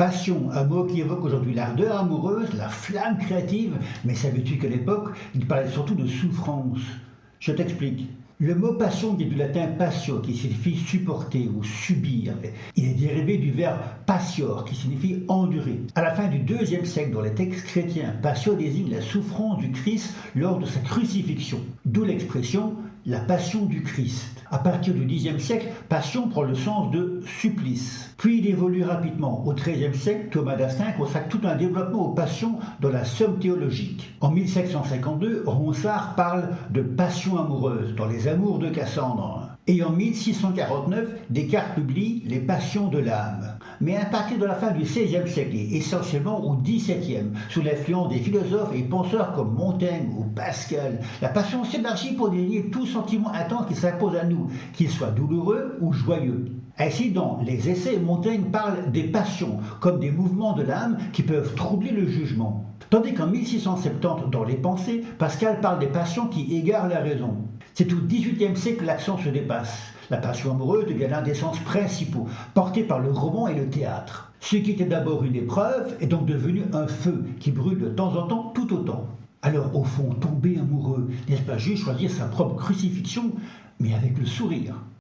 Passion, un mot qui évoque aujourd'hui l'ardeur amoureuse, la flamme créative, mais savais-tu qu'à l'époque, il parlait surtout de souffrance? Je t'explique. Le mot passion vient du latin passio, qui signifie supporter ou subir. Il est dérivé du verbe passior, qui signifie endurer. À la fin du IIe siècle, dans les textes chrétiens, passio désigne la souffrance du Christ lors de sa crucifixion, d'où l'expression la passion du Christ. À partir du Xe siècle, passion prend le sens de supplice. Puis il évolue rapidement. Au XIIIe siècle, Thomas d'Aquin consacre tout un développement aux passions dans la Somme théologique. En 1752, Ronsard parle de passion amoureuse dans Les Amours de Cassandre. Et en 1649, Descartes publie Les Passions de l'âme. Mais à partir de la fin du XVIe siècle et essentiellement au XVIIe, sous l'influence des philosophes et penseurs comme Montaigne ou Pascal, la passion s'élargit pour désigner tout sentiment intense qui s'impose à nous, qu'il soit douloureux ou joyeux. Ainsi, dans les Essais, Montaigne parle des passions comme des mouvements de l'âme qui peuvent troubler le jugement. Tandis qu'en 1670, dans Les Pensées, Pascal parle des passions qui égarent la raison. C'est au XVIIIe siècle que l'accent se dépasse. La passion amoureuse devient l'un des sens principaux, portés par le roman et le théâtre. Ce qui était d'abord une épreuve est donc devenu un feu qui brûle de temps en temps tout autant. Alors au fond, tomber amoureux, n'est-ce pas juste choisir sa propre crucifixion, mais avec le sourire?